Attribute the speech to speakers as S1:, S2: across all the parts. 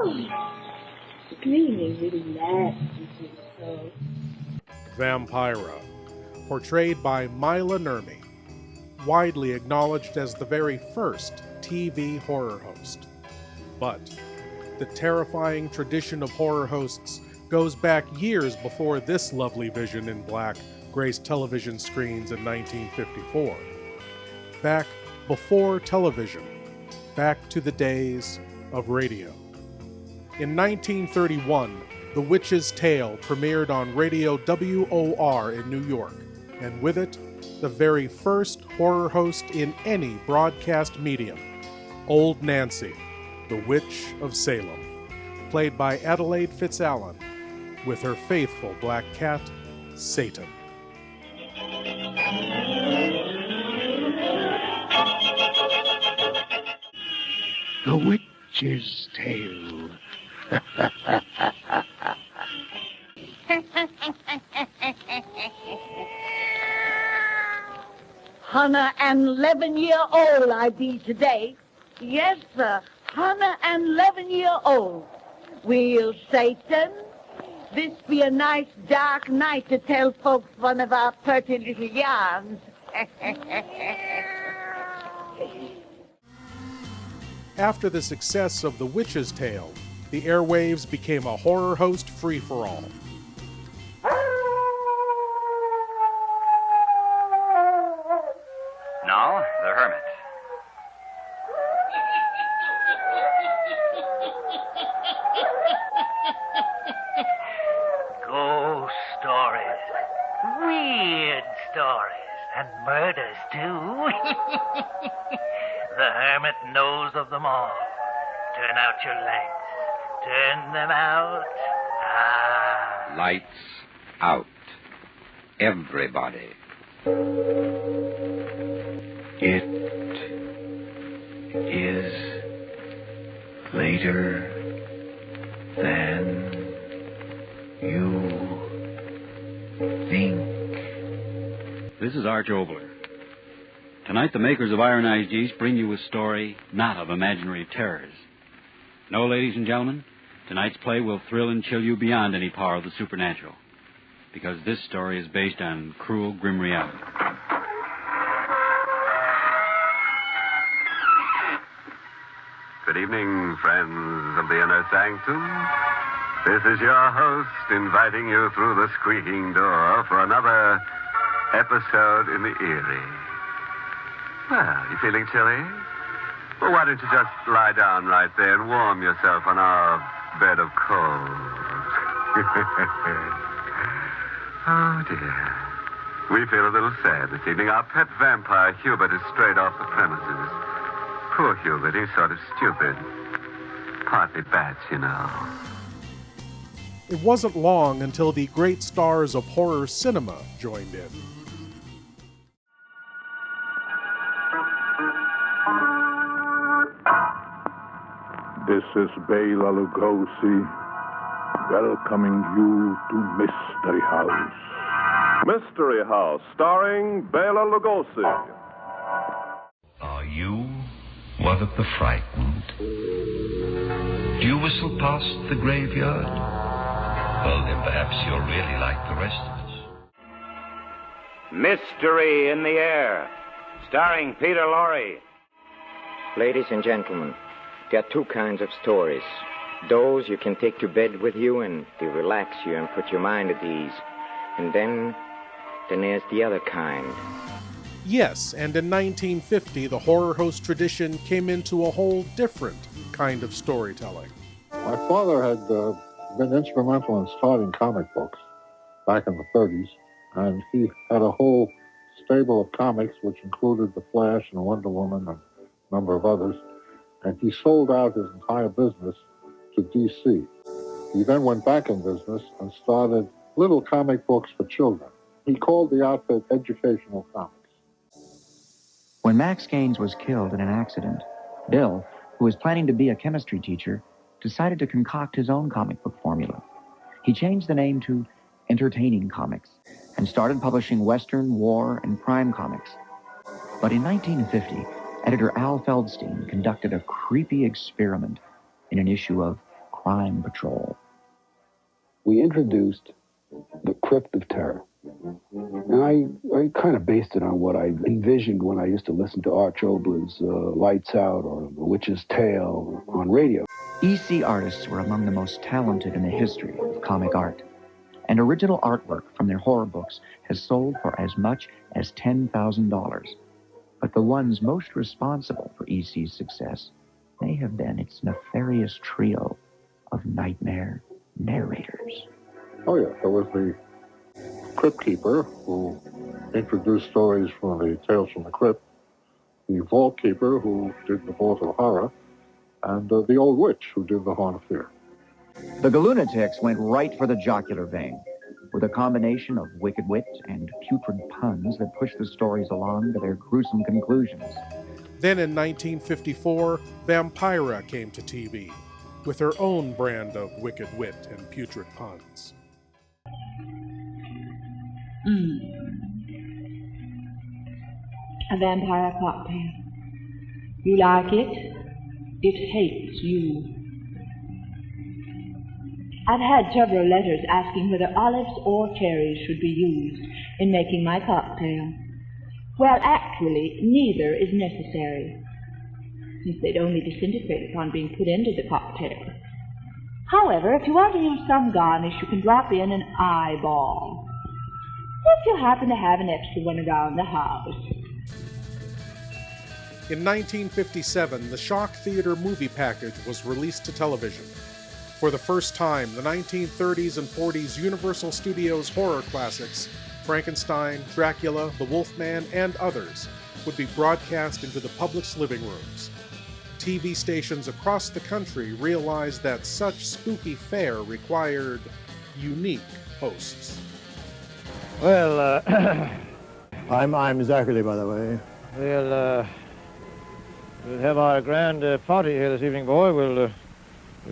S1: It's meaning really nasty. So.
S2: Vampira, portrayed by Mila Nurmi, widely acknowledged as the very first TV horror host. But the terrifying tradition of horror hosts goes back years before this lovely vision in black graced television screens in 1954. Back before television, back to the days of radio. In 1931, The Witch's Tale premiered on Radio WOR in New York, and with it, the very first horror host in any broadcast medium, Old Nancy, the Witch of Salem, played by Adelaide Fitzallen, with her faithful black cat, Satan.
S3: The Witch's Tale.
S4: Hunna and 11-year-old I be today. Yes, sir, Hunna and 11-year-old. Well, Satan, this be a nice dark night to tell folks one of our pretty little yarns.
S2: After the success of The Witch's Tale, the airwaves became a horror host free-for-all.
S5: Now, the Hermit.
S6: Ghost stories, weird stories, and murders, too. The Hermit knows of them all. Turn out your lights. Turn them out. Ah.
S7: Lights out. Everybody.
S3: It is later than you think.
S8: This is Arch Obler. Tonight, the makers of Iron Eyes Yeast bring you a story not of imaginary terrors. No, ladies and gentlemen, tonight's play will thrill and chill you beyond any power of the supernatural, because this story is based on cruel, grim reality.
S9: Good evening, friends of the Inner Sanctum. This is your host inviting you through the squeaking door for another episode in the Eerie. Well, you feeling chilly? Well, why don't you just lie down right there and warm yourself on our bed of coals? Oh, dear. We feel a little sad this evening. Our pet vampire, Hubert, is straight off the premises. Poor Hubert, he's sort of stupid. Partly bats, you know.
S2: It wasn't long until the great stars of horror cinema joined in.
S10: This is Bela Lugosi welcoming you to Mystery House. Mystery House, starring Bela Lugosi.
S11: Are you one of the frightened? Do you whistle past the graveyard? Well, then perhaps you're really like the rest of us.
S5: Mystery in the Air, starring Peter Lorre.
S12: Ladies and gentlemen, there are two kinds of stories. Those you can take to bed with you and they relax you and put your mind at ease. And then there's the other kind.
S2: Yes, and in 1950, the horror host tradition came into a whole different kind of storytelling.
S13: My father had been instrumental in starting comic books back in the 30s, and he had a whole stable of comics, which included The Flash and Wonder Woman and a number of others, and he sold out his entire business to D.C. He then went back in business and started little comic books for children. He called the outfit Educational Comics.
S14: When Max Gaines was killed in an accident, Bill, who was planning to be a chemistry teacher, decided to concoct his own comic book formula. He changed the name to Entertaining Comics and started publishing Western, war, and crime comics. But in 1950, editor Al Feldstein conducted a creepy experiment in an issue of crime patrol.
S7: We introduced the Crypt of Terror. And I kind of based it on what I envisioned when I used to listen to Art Choblin's Lights Out or The Witch's Tale on radio.
S14: EC artists were among the most talented in the history of comic art, and original artwork from their horror books has sold for as much as $10,000. But the ones most responsible for EC's success may have been its nefarious trio of nightmare narrators.
S13: Oh yeah, there was the Crypt Keeper, who introduced stories from the Tales from the Crypt, the Vault Keeper, who did the Vault of Horror, and the Old Witch, who did the Haunt of Fear.
S14: The Galunatics went right for the jocular vein, with a combination of wicked wit and putrid puns that pushed the stories along to their gruesome conclusions.
S2: Then in 1954, Vampira came to TV, with her own brand of wicked wit and putrid puns.
S1: A vampire cocktail. You like it? It hates you. I've had several letters asking whether olives or cherries should be used in making my cocktail. Well, actually, neither is necessary, since they'd only disintegrate upon being put into the cocktail. However, if you want to use some garnish, you can drop in an eyeball, if you happen to have an extra one around the house.
S2: In 1957, the Shock Theater movie package was released to television. For the first time, the 1930s and 40s Universal Studios horror classics, Frankenstein, Dracula, The Wolfman, and others, would be broadcast into the public's living rooms. TV stations across the country realized that such spooky fare required unique hosts.
S15: Well, I'm Zachary, by the way. We'll have our grand party here this evening, boy. We'll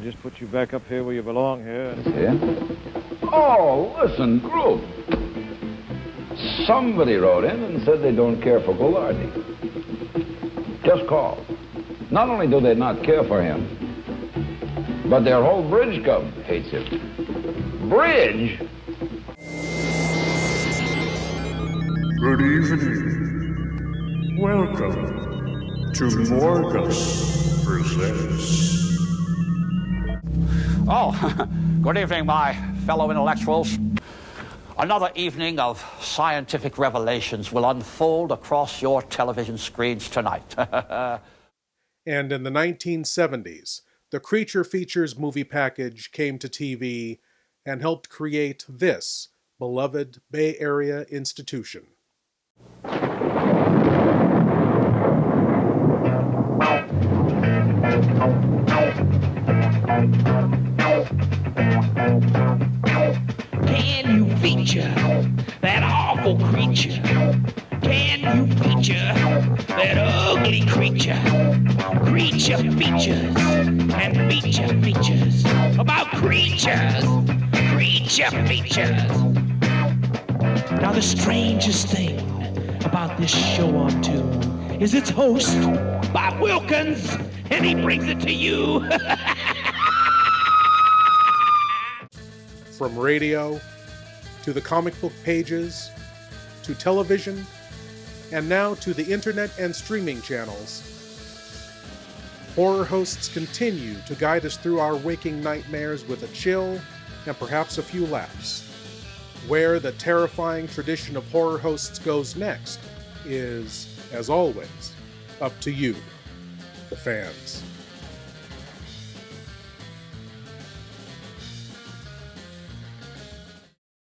S15: just put you back up here where you belong here.
S3: Yeah? Oh, listen, group. Somebody wrote in and said they don't care for Golardi. Just call. Not only do they not care for him, but their whole bridge club hates him. Bridge?
S10: Good evening. Welcome to Morgus Presents.
S16: Oh, good evening, my fellow intellectuals. Another evening of scientific revelations will unfold across your television screens tonight.
S2: And in the 1970s, the Creature Features movie package came to TV and helped create this beloved Bay Area institution.
S17: Can you feature that awful creature? Can you feature that ugly creature? Creature features and feature features about creatures. Creature features. Now the strangest thing about this show on Tune is its host, Bob Wilkins, and he brings it to you.
S2: From radio, to the comic book pages, to television, and now to the internet and streaming channels, horror hosts continue to guide us through our waking nightmares with a chill and perhaps a few laughs. Where the terrifying tradition of horror hosts goes next is, as always, up to you, the fans.